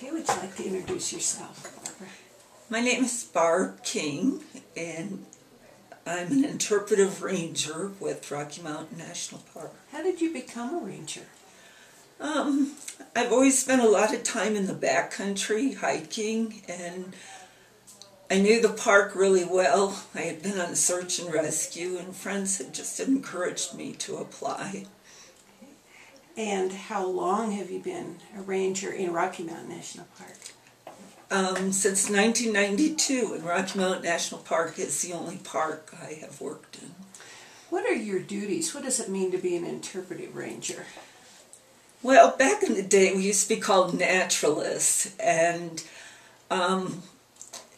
Okay, would you like to introduce yourself, Barbara? My name is Barb King, and I'm an interpretive ranger with Rocky Mountain National Park. How did you become a ranger? I've always spent a lot of time in the backcountry hiking, and I knew the park really well. I had been on search and rescue, and friends had just encouraged me to apply. And how long have you been a ranger in Rocky Mountain National Park? Since 1992, and Rocky Mountain National Park is the only park I have worked in. What are your duties? What does it mean to be an interpretive ranger? Well, back in the day, we used to be called naturalists, and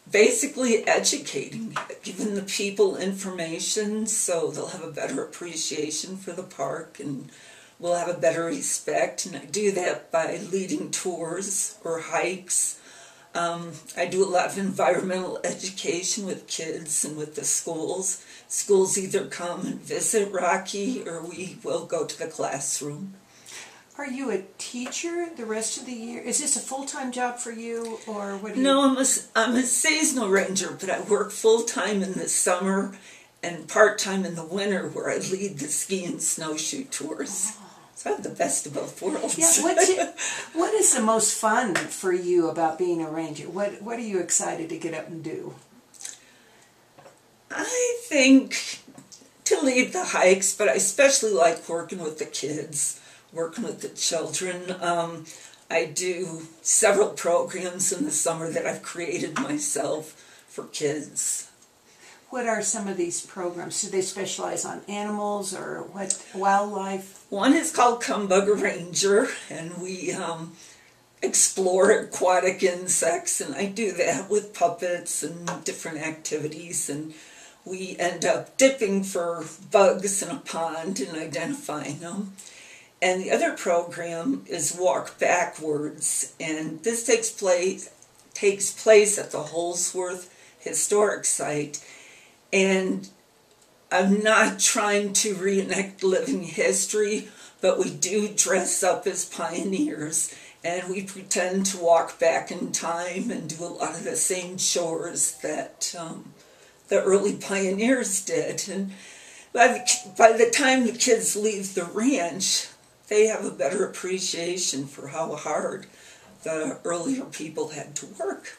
basically educating, giving the people information so they'll have a better appreciation for the park and we'll have a better respect. And I do that by leading tours or hikes. I do a lot of environmental education with kids and with the schools. Schools either come and visit Rocky or we will go to the classroom. Are you a teacher the rest of the year? Is this a full-time job for you, or what do you... No, I'm a seasonal ranger, but I work full-time in the summer and part-time in the winter where I lead the ski and snowshoe tours. Oh. So I have the best of both worlds. Yeah, what is the most fun for you about being a ranger? What are you excited to get up and do? I think to lead the hikes, but I especially like working with the kids. Working with the children. I do several programs in the summer that I've created myself for kids. What are some of these programs? Do they specialize on animals or what, wildlife? One is called Come Bug Ranger, and we explore aquatic insects, and I do that with puppets and different activities, and we end up dipping for bugs in a pond and identifying them. And the other program is Walk Backwards, and this takes place at the Holsworth Historic Site. And I'm not trying to reenact living history, but we do dress up as pioneers, and we pretend to walk back in time and do a lot of the same chores that the early pioneers did. And by the time the kids leave the ranch, they have a better appreciation for how hard the earlier people had to work.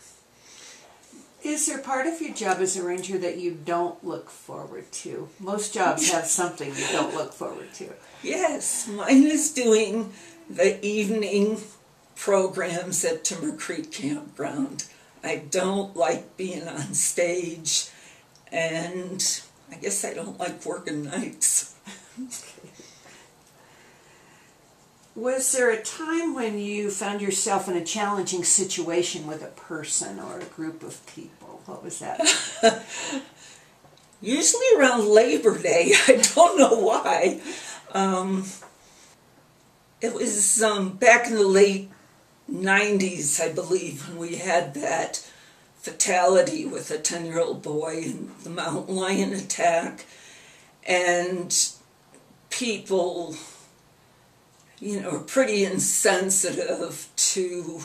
Is there part of your job as a ranger that you don't look forward to? Most jobs have something you don't look forward to. Yes, mine is doing the evening programs at Timber Creek Campground. I don't like being on stage, and I guess I don't like working nights. Was there a time when you found yourself in a challenging situation with a person or a group of people? What was that? Usually around Labor Day. I don't know why. It was back in the late 90s, I believe, when we had that fatality with a 10-year-old boy in the mountain lion attack. And people, are pretty insensitive to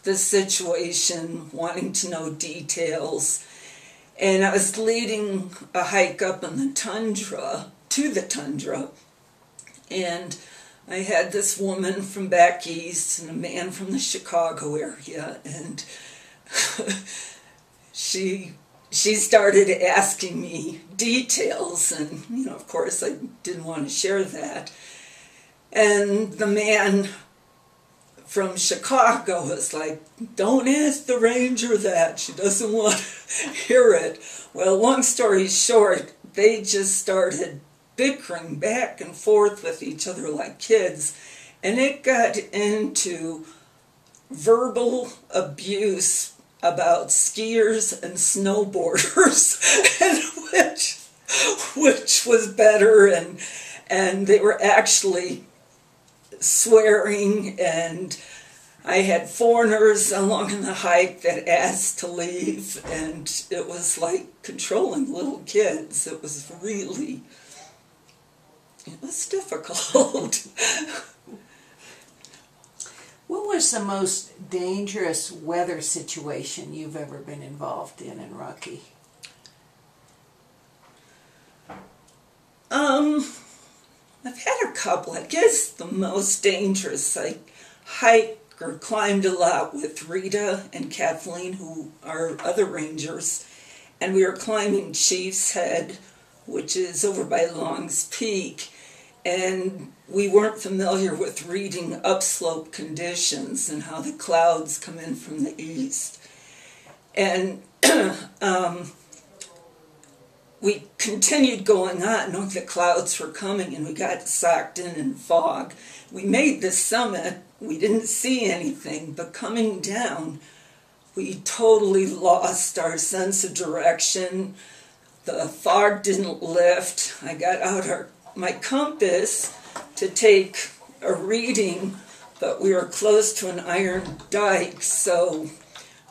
the situation, wanting to know details. And I was leading a hike up in the tundra, to the tundra, and I had this woman from back east and a man from the Chicago area, and she started asking me details, and, of course I didn't want to share that. And the man from Chicago was like, "Don't ask the ranger that. She doesn't want to hear it." Well, long story short, they just started bickering back and forth with each other like kids. And it got into verbal abuse about skiers and snowboarders, and which was better. And they were actually swearing, and I had foreigners along in the hike that asked to leave, and it was like controlling little kids. It was difficult. What was was the most dangerous weather situation you've ever been involved in Rocky? I've had a couple. I guess the most dangerous, I hiked or climbed a lot with Rita and Kathleen, who are other rangers, and we were climbing Chief's Head, which is over by Long's Peak, and we weren't familiar with reading upslope conditions and how the clouds come in from the east. And we continued going on, knowing the clouds were coming, and we got socked in fog. We made the summit. We didn't see anything, but coming down, we totally lost our sense of direction. The fog didn't lift. I got out my compass to take a reading, but we were close to an iron dike, so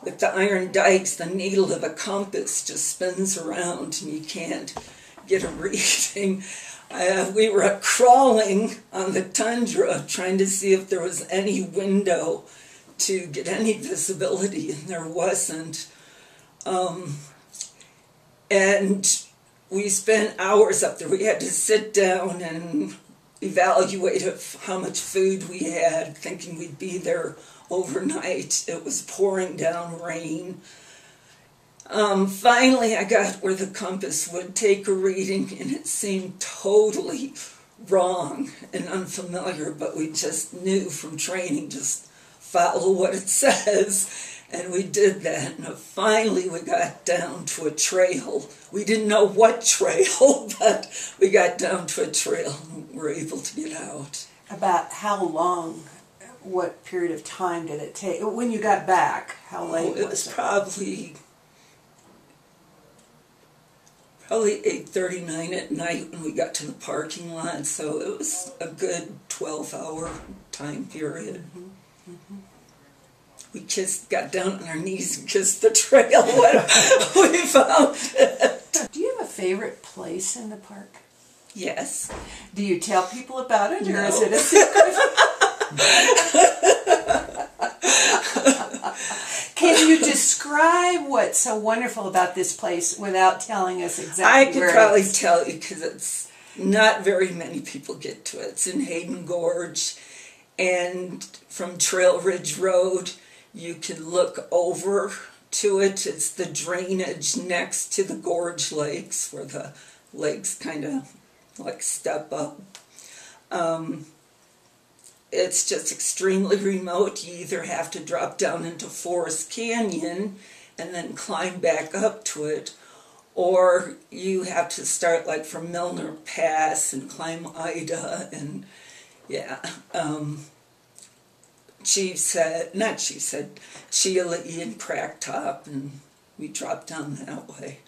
with the iron dikes, the needle of a compass just spins around and you can't get a reading. We were crawling on the tundra trying to see if there was any window to get any visibility, and there wasn't. And we spent hours up there. We had to sit down and evaluate how much food we had, thinking we'd be there overnight. It was pouring down rain. Finally, I got where the compass would take a reading, and it seemed totally wrong and unfamiliar, but we just knew from training, just follow what it says. And we did that, and finally we got down to a trail. We didn't know what trail, but we got down to a trail and were able to get out. About how long, what period of time did it take? When you got back, how late was it? It was probably 8:39 at night when we got to the parking lot, so it was a good 12-hour time period. Mm-hmm. Mm-hmm. We got down on our knees and kissed the trail when we found it. Do you have a favorite place in the park? Yes. Do you tell people about it, or No. is it a secret? Can you describe what's so wonderful about this place without telling us exactly where I could probably tell you, because it's not very many people get to it. It's in Hayden Gorge, and from Trail Ridge Road, you can look over to it. It's the drainage next to the gorge lakes, where the lakes kind of like step up. It's just extremely remote. You either have to drop down into Forest Canyon and then climb back up to it, or you have to start like from Milner Pass and climb Ida, and yeah. Chile and Cracktop, and we dropped down that way.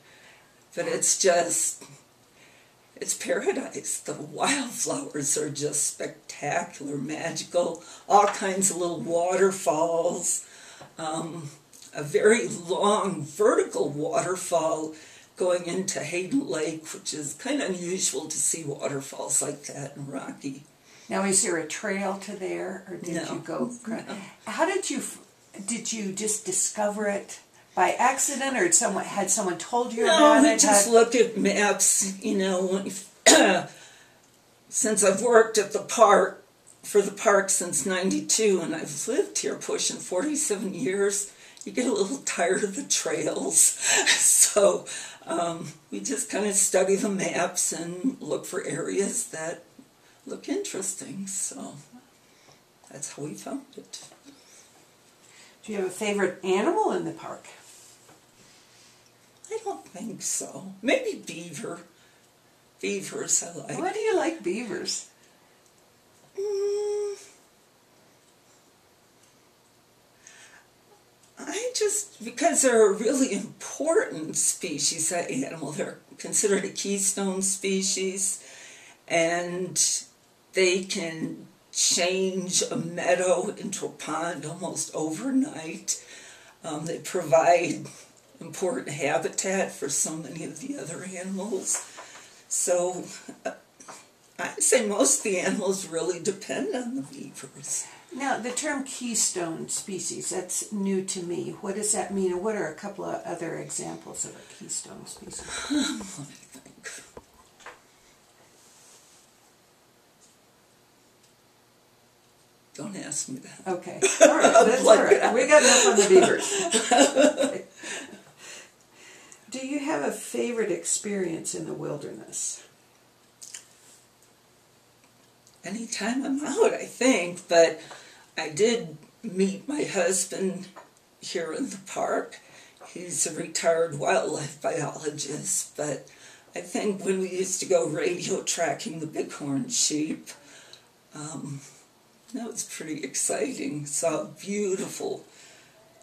But it's paradise. The wildflowers are just spectacular, magical, all kinds of little waterfalls, a very long vertical waterfall going into Hayden Lake, which is kind of unusual to see waterfalls like that in Rocky. Now, is there a trail to there, or did you go? No. How did you just discover it by accident, or had someone told you about it? No, we just look at maps. You know, since I've worked at the park since '92, and I've lived here pushing 47 years, you get a little tired of the trails. So we just kind of study the maps and look for areas that look interesting, so that's how we found it. Do you have a favorite animal in the park? I don't think so. Maybe beaver. Beavers I like. Why do you like beavers? Because they're a really important species, that animal. They're considered a keystone species, and they can change a meadow into a pond almost overnight. They provide important habitat for so many of the other animals. So I'd say most of the animals really depend on the beavers. Now, the term keystone species, that's new to me. What does that mean, and what are a couple of other examples of a keystone species? Let me think. Don't ask me that. Okay, all right, that's all right. We got enough on the beavers. Okay. Do you have a favorite experience in the wilderness? Anytime I'm out, I think, but I did meet my husband here in the park. He's a retired wildlife biologist, but I think when we used to go radio tracking the bighorn sheep, that was pretty exciting. Saw beautiful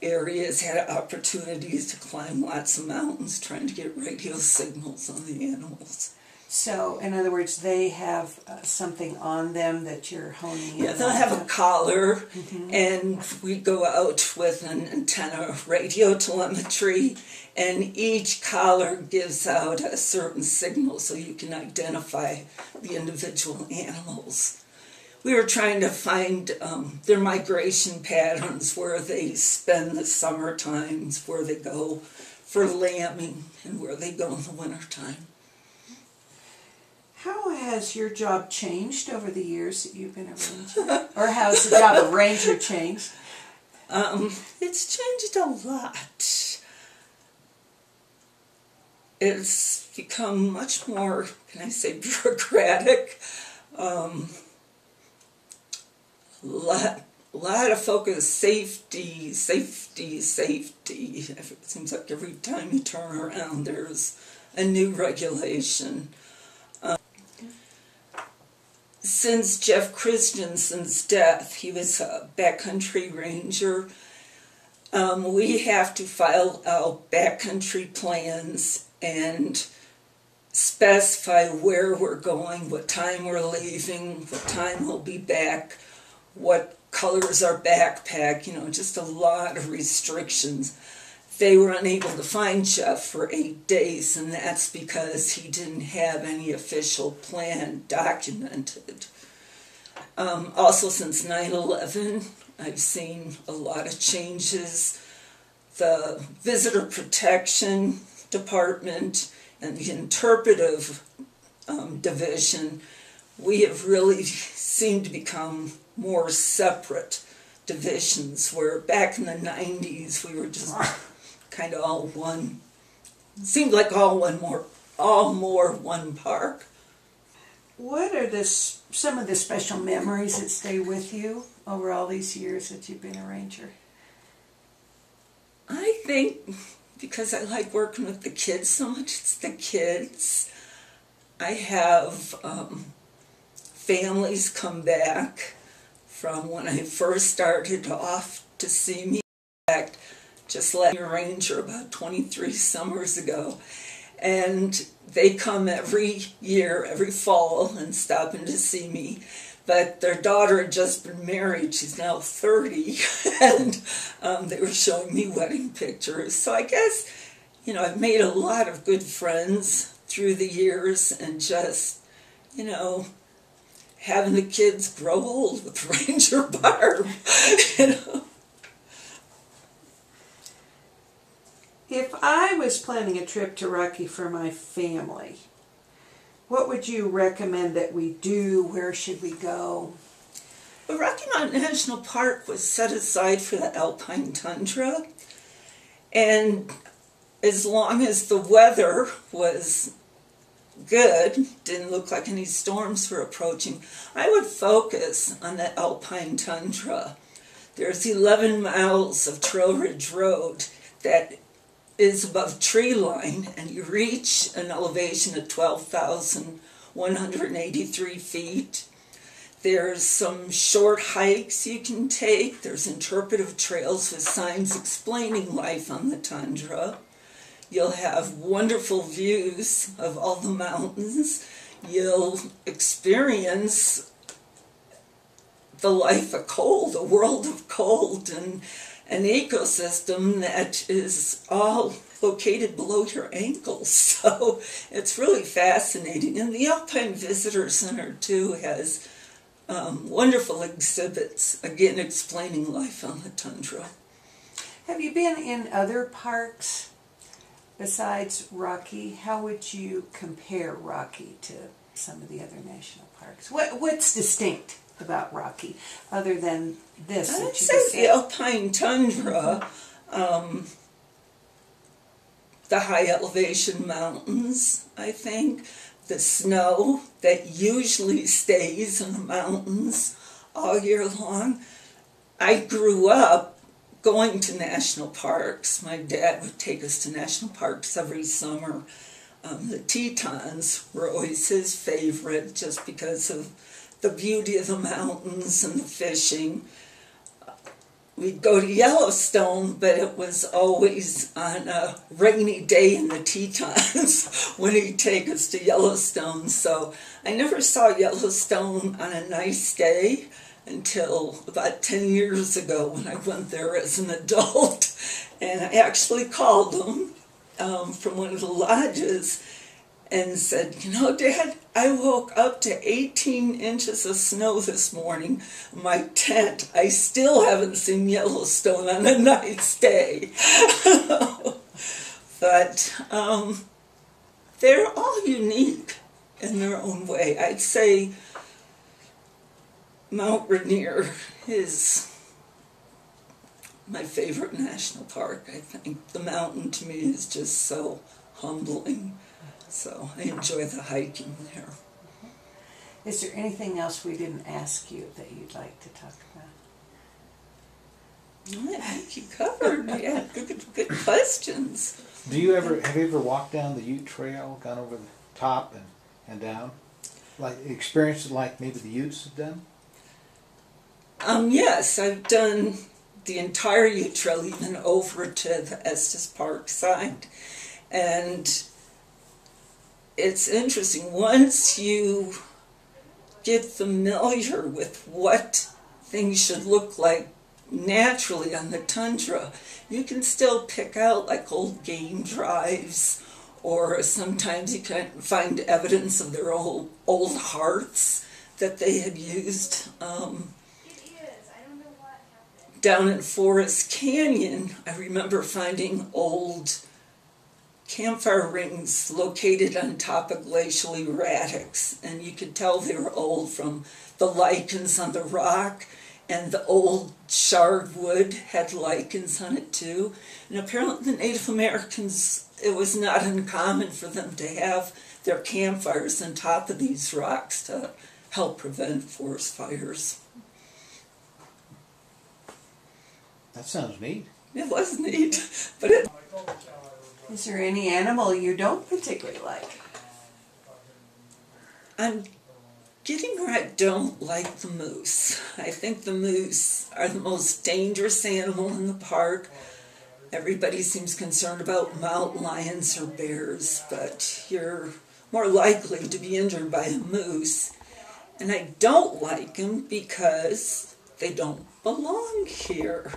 areas, had opportunities to climb lots of mountains trying to get radio signals on the animals. So, in other words, they have something on them that you're honing in on? Yeah, they'll have a collar, and we go out with an antenna radio telemetry, and each collar gives out a certain signal so you can identify the individual animals. We were trying to find their migration patterns, where they spend the summer times, where they go for lambing, and where they go in the wintertime. How has your job changed over the years that you've been a ranger? Or how has the job of ranger changed? It's changed a lot. It's become much more, can I say, bureaucratic. Lot of focus, safety. It seems like every time you turn around there's a new regulation. Since Jeff Christensen's death, he was a backcountry ranger. We have to file out backcountry plans and specify where we're going, what time we're leaving, what time we'll be back, what color is our backpack, just a lot of restrictions. They were unable to find Jeff for 8 days, and that's because he didn't have any official plan documented. Also, since 9/11, I've seen a lot of changes. The Visitor Protection Department and the Interpretive Division, we have really seemed to become more separate divisions, where back in the 90s we were just kind of all one. Seemed like all more one park. What are some of the special memories that stay with you over all these years that you've been a ranger? I think because I like working with the kids so much, it's the kids. I have families come back from when I first started off to see me. In fact, just left a ranger about 23 summers ago, and they come every year, every fall, and stop in to see me. But their daughter had just been married. She's now 30, and they were showing me wedding pictures. So I guess, I've made a lot of good friends through the years, and just, having the kids grow old with Ranger Barb, If I was planning a trip to Rocky for my family, what would you recommend that we do? Where should we go? The Rocky Mountain National Park was set aside for the alpine tundra, and as long as the weather was good, didn't look like any storms were approaching, I would focus on the alpine tundra. There's 11 miles of Trail Ridge Road that is above tree line, and you reach an elevation of 12,183 feet. There's some short hikes you can take. There's interpretive trails with signs explaining life on the tundra. You'll have wonderful views of all the mountains. You'll experience the life of cold, a world of cold, and an ecosystem that is all located below your ankles. So it's really fascinating. And the Alpine Visitor Center, too, has wonderful exhibits, again explaining life on the tundra. Have you been in other parks besides Rocky? How would you compare Rocky to some of the other national parks? What's distinct about Rocky other than this? I'd say the alpine tundra, the high elevation mountains, I think, the snow that usually stays in the mountains all year long. I grew up going to national parks. My dad would take us to national parks every summer. The Tetons were always his favorite just because of the beauty of the mountains and the fishing. We'd go to Yellowstone, but it was always on a rainy day in the Tetons when he'd take us to Yellowstone. So I never saw Yellowstone on a nice day until about 10 years ago when I went there as an adult. And I actually called him from one of the lodges and said, you know, Dad, I woke up to 18 inches of snow this morning in my tent. I still haven't seen Yellowstone on a nice day. But they're all unique in their own way. I'd say Mount Rainier is my favorite national park. I think the mountain to me is just so humbling. So I enjoy the hiking there. Is there anything else we didn't ask you that you'd like to talk about? I think you covered. Yeah, good questions. Have you ever walked down the Ute Trail, gone over the top and down? Like experiences like maybe the Utes have done? Yes, I've done the entire Ute Trail, even over to the Estes Park side. And it's interesting, once you get familiar with what things should look like naturally on the tundra, you can still pick out like old game drives, or sometimes you can find evidence of their old hearths that they had used. Down in Forest Canyon, I remember finding old campfire rings located on top of glacial erratics, and you could tell they were old from the lichens on the rock, and the old charred wood had lichens on it too. And apparently the Native Americans, it was not uncommon for them to have their campfires on top of these rocks to help prevent forest fires. That sounds neat. It was neat, but it... Is there any animal you don't particularly like? I'm getting where I don't like the moose. I think the moose are the most dangerous animal in the park. Everybody seems concerned about mountain lions or bears, but you're more likely to be injured by a moose. And I don't like them because they don't belong here.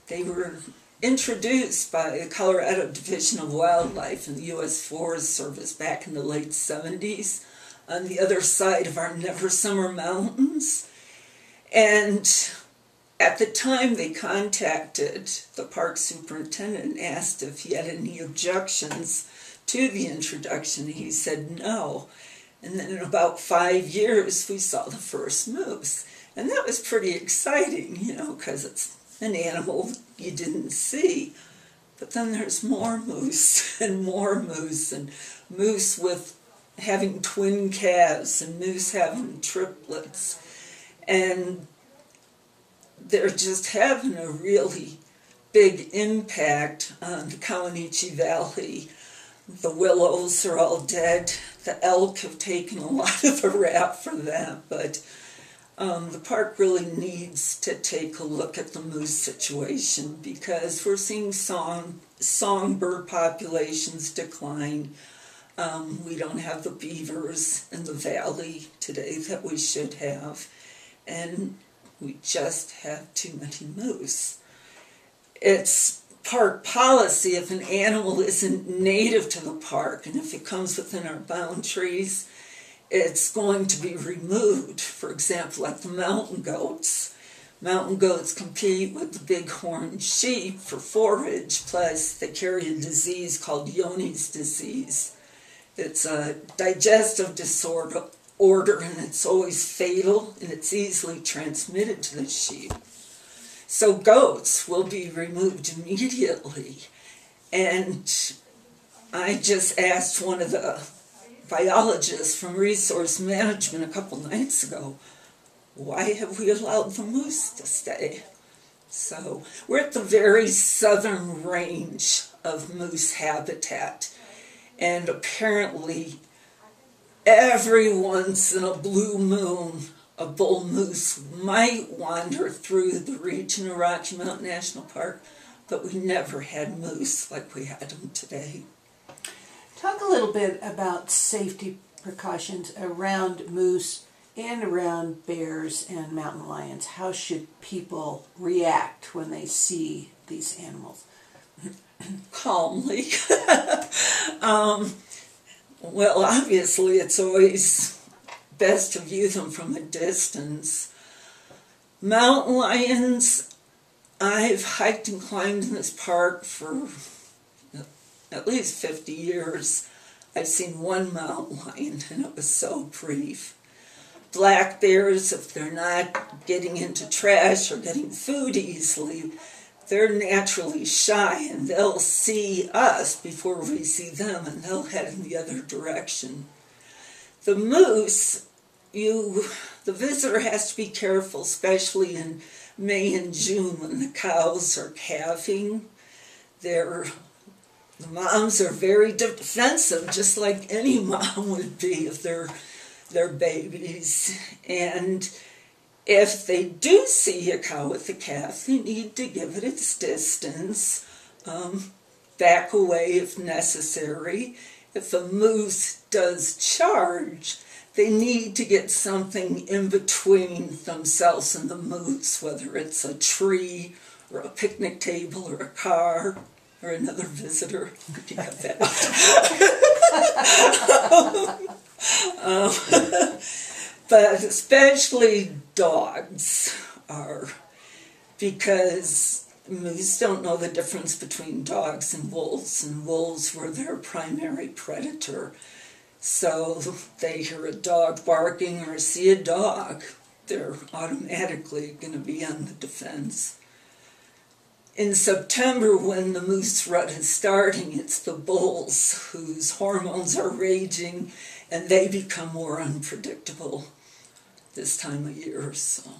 They were introduced by the Colorado Division of Wildlife and the U.S. Forest Service back in the late 70s on the other side of our Never Summer Mountains. And at the time they contacted the park superintendent and asked if he had any objections to the introduction. He said no. And then in about 5 years we saw the first moose. And that was pretty exciting, you know, because it's an animal you didn't see. But then there's more moose and more moose, and moose with having twin calves and moose having triplets. And they're just having a really big impact on the Kawanichi Valley. The willows are all dead. The elk have taken a lot of a rap for that, but the park really needs to take a look at the moose situation because we're seeing songbird populations decline. We don't have the beavers in the valley today that we should have, and we just have too many moose. It's park policy if an animal isn't native to the park and if it comes within our boundaries it's going to be removed. For example, like the mountain goats. Mountain goats compete with the bighorn sheep for forage, plus they carry a disease called Johne's disease. It's a digestive disorder, and it's always fatal, and it's easily transmitted to the sheep. So goats will be removed immediately. And I just asked one of the biologists from Resource Management a couple nights ago, why have we allowed the moose to stay? So we're at the very southern range of moose habitat, and apparently every once in a blue moon a bull moose might wander through the region of Rocky Mountain National Park, but we never had moose like we had them today. Talk a little bit about safety precautions around moose and around bears and mountain lions. How should people react when they see these animals? Calmly. Well, obviously it's always best to view them from a distance. Mountain lions, I've hiked and climbed in this park for at least 50 years. I've seen one mountain lion, and it was so brief. Black bears, if they're not getting into trash or getting food easily, they're naturally shy, and they'll see us before we see them, and they'll head in the other direction. The moose, the visitor has to be careful, especially in May and June when the cows are calving. The moms are very defensive, just like any mom would be of their babies. And if they do see a cow with a calf, they need to give it its distance, back away if necessary. If a moose does charge, they need to get something in between themselves and the moose, whether it's a tree or a picnic table or a car or another visitor. You got that? But especially dogs are, because moose don't know the difference between dogs and wolves were their primary predator. So they hear a dog barking or see a dog, they're automatically going to be on the defense. In September, when the moose rut is starting, it's the bulls whose hormones are raging, and they become more unpredictable this time of year. So